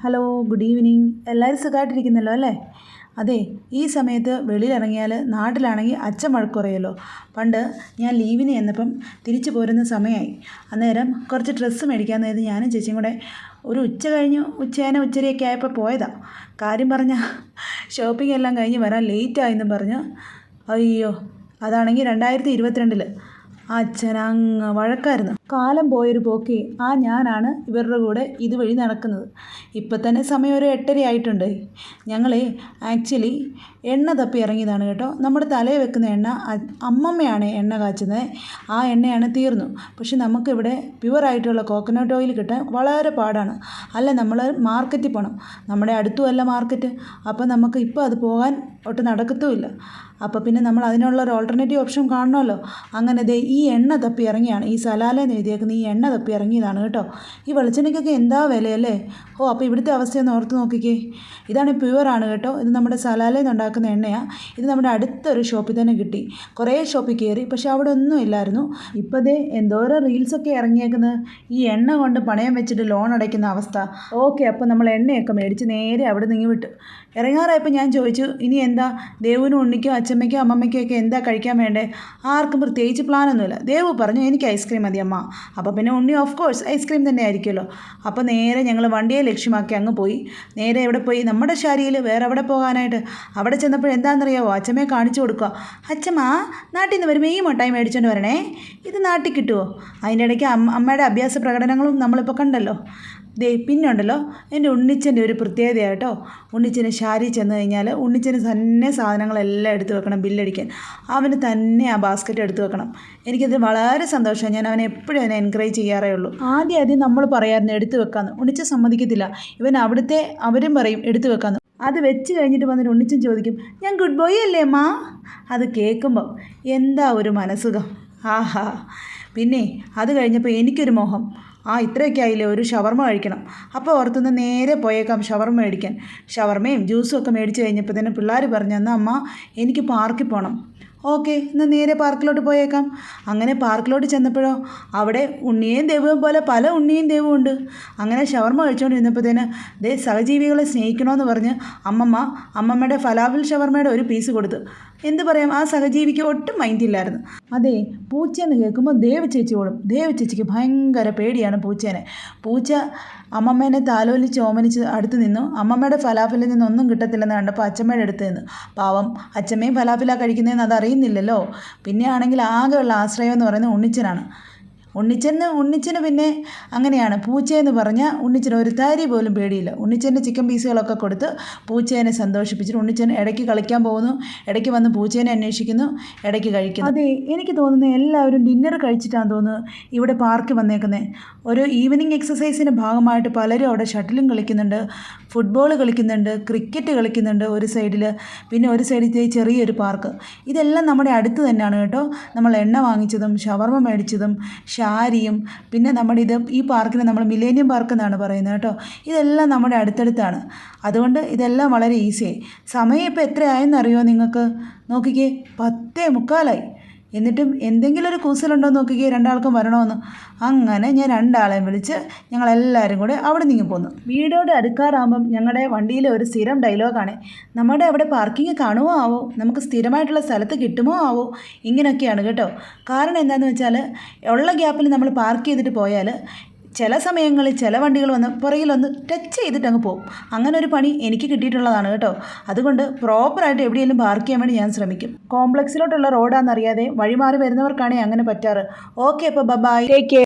Hello, good evening. എല്ലാവരും സുഖമായിട്ടിരിക്കുന്നല്ലോ അല്ലേ? അതെ, ഈ സമയത്ത് വെളിയിലിറങ്ങിയാൽ നാട്ടിലാണെങ്കിൽ അച്ഛൻ വഴക്ക് പറയുമല്ലോ. പണ്ട് ഞാൻ ലീവിന് ചെന്നപ്പം തിരിച്ചു പോരുന്ന സമയമായി. അന്നേരം കുറച്ച് ഡ്രസ്സ് മേടിക്കാമെന്ന് കരുതി ഞാനും ചേച്ചിയും കൂടെ ഒരു ഉച്ച കഴിഞ്ഞ് ഉച്ചയൊക്കെ ആയപ്പോൾ പോയതാണ്. കാര്യം പറഞ്ഞാൽ ഷോപ്പിംഗ് എല്ലാം കഴിഞ്ഞ് വരാൻ ലേറ്റായെന്നും പറഞ്ഞു. അയ്യോ, അതാണെങ്കിൽ 2022 അച്ഛനങ്ങ് വഴക്കായിരുന്നു. കാലം പോയൊരു പോക്കി ഞാനാണ് ഇവരുടെ കൂടെ ഇതുവഴി നടക്കുന്നത്. ഇപ്പം തന്നെ സമയം ഒരു 8:30 ആയിട്ടുണ്ട്. ഞങ്ങളെ ആക്ച്വലി എണ്ണ തപ്പി ഇറങ്ങിയതാണ് കേട്ടോ. നമ്മുടെ തലയിൽ വെക്കുന്ന എണ്ണ അമ്മമ്മയാണ് എണ്ണ കാച്ചുന്നത്. ആ എണ്ണയാണ് തീർന്നു. പക്ഷെ നമുക്കിവിടെ പ്യുവറായിട്ടുള്ള കോക്കനട്ട് ഓയിൽ കിട്ടാൻ വളരെ പാടാണ്. അല്ല, നമ്മൾ മാർക്കറ്റിൽ പോകണം. നമ്മുടെ അടുത്തുമല്ല മാർക്കറ്റ്. അപ്പോൾ നമുക്ക് ഇപ്പോൾ അത് പോകാൻ ഒട്ടും നടക്കത്തുമില്ല. അപ്പോൾ പിന്നെ നമ്മൾ അതിനുള്ളൊരു ഓൾട്ടർനേറ്റീവ് ഓപ്ഷൻ കാണണമല്ലോ. അങ്ങനെ ദേ ഈ എണ്ണ തപ്പി ഇറങ്ങിയാണ്. ഈ സലാലേന്ന് എഴുതിയേക്കുന്ന ഈ എണ്ണ തപ്പി ഇറങ്ങിയതാണ് കേട്ടോ. ഈ വെളിച്ചെണ്ണയ്ക്കൊക്കെ എന്താ വിലയല്ലേ? അപ്പോൾ ഇവിടുത്തെ അവസ്ഥയൊന്ന് ഓർത്ത് നോക്കിക്കേ. ഇതാണ് പ്യുവറാണ് കേട്ടോ. ഇത് നമ്മുടെ സലാലേന്ന് ഉണ്ടാക്കുന്ന എണ്ണയാണ്. ഇത് നമ്മുടെ അടുത്തൊരു ഷോപ്പിൽ തന്നെ കിട്ടി. കുറേ ഷോപ്പിൽ കയറി, പക്ഷെ അവിടെ ഒന്നും ഇല്ലായിരുന്നു. ഇപ്പോൾ ദേ എന്തോരം റീൽസൊക്കെ ഇറങ്ങിയേക്കുന്നത് ഈ എണ്ണ കൊണ്ട് പണയം വെച്ചിട്ട് ലോൺ അടയ്ക്കുന്ന അവസ്ഥ. ഓക്കെ, അപ്പോൾ നമ്മൾ എണ്ണയൊക്കെ മേടിച്ച് നേരെ അവിടെ നിന്ന് വിട്ടു. ഇറങ്ങാറായപ്പോൾ ഞാൻ ചോദിച്ചു, ഇനി എന്താ ദേവുവിനും ഉണ്ണിക്കും അച്ഛമ്മയ്ക്കും അമ്മമ്മയ്ക്കും ഒക്കെ എന്താ കഴിക്കാൻ വേണ്ടേ? ആർക്കും പ്രത്യേകിച്ച് പ്ലാനൊന്നുമില്ല. ദേവു പറഞ്ഞു, എനിക്ക് ഐസ്ക്രീം മതി അമ്മ. അപ്പോൾ പിന്നെ ഉണ്ണി ഓഫ് കോഴ്സ് ഐസ്ക്രീം തന്നെ ആയിരിക്കുമല്ലോ. അപ്പോൾ നേരെ ഞങ്ങൾ വണ്ടിയെ ലക്ഷ്യമാക്കി അങ്ങ് പോയി. നേരെ എവിടെ പോയി? നമ്മുടെ ശാരിയിൽ. വേറെ എവിടെ പോകാനായിട്ട്? അവിടെ ചെന്നപ്പോൾ എന്താണെന്നറിയാവോ? അച്ഛമ്മയെ കാണിച്ചു കൊടുക്കുക. അച്ഛമ്മ, നാട്ടിൽ നിന്ന് വരുമ്പോൾ ഈ മിഠായി മേടിച്ചുകൊണ്ട് വരണേ. ഇത് നാട്ടിൽ കിട്ടുമോ? അതിൻ്റെ ഇടയ്ക്ക് അമ്മയുടെ അഭ്യാസ പ്രകടനങ്ങളും നമ്മളിപ്പോൾ കണ്ടല്ലോ. പിന്നെ ഉണ്ടല്ലോ, എൻ്റെ ഉണ്ണിച്ചൻ്റെ ഒരു പ്രത്യേകതയായിട്ടോ. ഉണ്ണിച്ചന് ശാരി ചെന്ന് കഴിഞ്ഞാൽ ഉണ്ണിച്ചന് തന്നെ സാധനങ്ങളെല്ലാം എടുത്തു വെക്കണം ബില്ലടിക്കാൻ. അവന് തന്നെ ആ ബാസ്ക്കറ്റ് എടുത്തു വെക്കണം. എനിക്കത് വളരെ സന്തോഷമാണ്. ഞാൻ അവനെ എപ്പോഴും അതിനെ എൻകറേജ് ചെയ്യാറേ ഉള്ളൂ. ആദ്യം നമ്മൾ പറയാമായിരുന്നു എടുത്തു വെക്കാമെന്ന്. ഉണ്ണിച്ചൻ സമ്മതിക്കത്തില്ല. ഇവൻ അവിടുത്തെ അവരും പറയും എടുത്തു വെക്കാമെന്ന്. അത് വെച്ച് കഴിഞ്ഞിട്ട് വന്നിട്ട് ഉണ്ണിച്ചൻ ചോദിക്കും, ഞാൻ ഗുഡ് ബോയ് അല്ലേ അമ്മ? അത് കേൾക്കുമ്പോൾ എന്താ ഒരു മനസ്സുഖം. ആഹാ. പിന്നെ അത് കഴിഞ്ഞപ്പോൾ എനിക്കൊരു മോഹം. ഇത്രയൊക്കെ ആയില്ലേ, ഒരു ഷവർമ കഴിക്കണം. അപ്പോൾ ഓർത്തുനിന്ന് നേരെ പോയേക്കാം ഷവർമ മേടിക്കാൻ. ഷവർമയും ജ്യൂസും ഒക്കെ മേടിച്ച് കഴിഞ്ഞപ്പോൾ തന്നെ പിള്ളേർ പറഞ്ഞു, എന്നാൽ അമ്മ എനിക്ക് പാർക്കിൽ പോകണം. ഓക്കെ, എന്നാൽ നേരെ പാർക്കിലോട്ട് പോയേക്കാം. അങ്ങനെ പാർക്കിലോട്ട് ചെന്നപ്പോഴോ അവിടെ ഉണ്ണിയും ദേവും പോലെ പല ഉണ്ണിയും ദേവും ഉണ്ട്. അങ്ങനെ ഷവർമ കഴിച്ചുകൊണ്ടിരുന്നപ്പോഴത്തേന് ദേ സഹജീവികളെ സ്നേഹിക്കണമെന്ന് പറഞ്ഞ് അമ്മമ്മയുടെ ഫലാഫിൽ ഷവർമയുടെ ഒരു പീസ് കൊടുത്തു. എന്ത് പറയാം, ആ സഹജീവിക്ക് ഒട്ടും മൈൻഡില്ലായിരുന്നു. അതെ, പൂച്ചയെന്ന് കേൾക്കുമ്പോൾ ദേവ് ചേച്ചി ഓടും. ദേവ് ചേച്ചിക്ക് ഭയങ്കര പേടിയാണ് പൂച്ചേനെ. പൂച്ച അമ്മമ്മേനെ താലോലിച്ച് ഓമനിച്ച് അടുത്ത് നിന്നു. അമ്മമ്മയുടെ ഫലാഫിലിൽ നിന്നൊന്നും കിട്ടത്തില്ലെന്ന് കണ്ടപ്പോൾ അച്ഛമ്മയുടെ അടുത്ത് നിന്ന്. പാവം, അച്ഛമ്മയും ഫലാഫിലാണ് കഴിക്കുന്നതെന്ന് അതറിയുന്നില്ലല്ലോ. പിന്നെ ആണെങ്കിൽ ആകെയുള്ള ആശ്രയം എന്ന് പറയുന്നത് ഉണ്ണിച്ചനാണ്. ഉണ്ണിച്ചന് പിന്നെ അങ്ങനെയാണ്. പൂച്ചയെന്ന് പറഞ്ഞാൽ ഉണ്ണിച്ചന് ഒരു തരി പോലും പേടിയില്ല. ഉണ്ണിച്ചൻ്റെ ചിക്കൻ പീസുകളൊക്കെ കൊടുത്ത് പൂച്ചേനെ സന്തോഷിപ്പിച്ചിട്ട് ഉണ്ണിച്ചൻ ഇടയ്ക്ക് കളിക്കാൻ പോകുന്നു, ഇടയ്ക്ക് വന്ന് പൂച്ചേനെ അന്വേഷിക്കുന്നു, ഇടയ്ക്ക് കഴിക്കുന്നു. അതെ, എനിക്ക് തോന്നുന്നത് എല്ലാവരും ഡിന്നർ കഴിച്ചിട്ടാണെന്ന് തോന്നുന്നു ഇവിടെ പാർക്കിൽ വന്നേക്കുന്നത്. ഒരു ഈവനിങ് എക്സസൈസിൻ്റെ ഭാഗമായിട്ട് പലരും അവിടെ ഷട്ടിലും കളിക്കുന്നുണ്ട്, ഫുട്ബോൾ കളിക്കുന്നുണ്ട്, ക്രിക്കറ്റ് കളിക്കുന്നുണ്ട് ഒരു സൈഡിൽ. പിന്നെ ഒരു സൈഡിൽ ചെറിയൊരു പാർക്ക്. ഇതെല്ലാം നമ്മുടെ അടുത്ത് തന്നെയാണ് കേട്ടോ. നമ്മൾ എണ്ണ വാങ്ങിച്ചതും ഷവർമ മേടിച്ചതും ശാരിയും പിന്നെ നമ്മുടെ ഈ പാർക്കിനെ നമ്മൾ മിലേനിയം പാർക്ക് എന്നാണ് പറയുന്നത് കേട്ടോ. ഇതെല്ലാം നമ്മുടെ അടുത്തടുത്താണ്. അതുകൊണ്ട് ഇതെല്ലാം വളരെ ഈസിയായി. സമയം ഇപ്പോൾ എത്രയായെന്നറിയോ നിങ്ങൾക്ക്? നോക്കിക്കേ, 10:45. എന്നിട്ടും എന്തെങ്കിലും ഒരു കൂസലുണ്ടോ നോക്കിക്കേ, രണ്ടാൾക്കും വരണമെന്ന്. അങ്ങനെ ഞാൻ രണ്ടാളെയും വിളിച്ച് ഞങ്ങളെല്ലാവരും കൂടെ അവിടെ നിന്ന് പോന്നു. വീടോട് അടുക്കാറാകുമ്പം ഞങ്ങളുടെ വണ്ടിയിലെ ഒരു സ്ഥിരം ഡയലോഗാണ്, നമ്മുടെ അവിടെ പാർക്കിങ് കാണുമോ ആവോ, നമുക്ക് സ്ഥിരമായിട്ടുള്ള സ്ഥലത്ത് കിട്ടുമോ ആവോ. ഇങ്ങനെയൊക്കെയാണ് കേട്ടോ. കാരണം എന്താണെന്ന് വെച്ചാൽ ഉള്ള ഗ്യാപ്പിൽ നമ്മൾ പാർക്ക് ചെയ്തിട്ട് പോയാൽ ചില സമയങ്ങളിൽ ചില വണ്ടികൾ വന്ന് പുറകിലൊന്ന് ടച്ച് ചെയ്തിട്ട് അങ്ങ് പോകും. അങ്ങനെ ഒരു പണി എനിക്ക് കിട്ടിയിട്ടുള്ളതാണ് കേട്ടോ. അതുകൊണ്ട് പ്രോപ്പറായിട്ട് എവിടെയെങ്കിലും പാർക്ക് ചെയ്യാൻ വേണ്ടി ഞാൻ ശ്രമിക്കും. കോംപ്ലക്സിലോട്ടുള്ള റോഡാണെന്നറിയാതെ വഴിമാറി വരുന്നവർക്കാണെങ്കിൽ അങ്ങനെ പറ്റാറ്. ഓക്കെ, അപ്പോൾ ബൈ, ടേക്ക് കെയർ.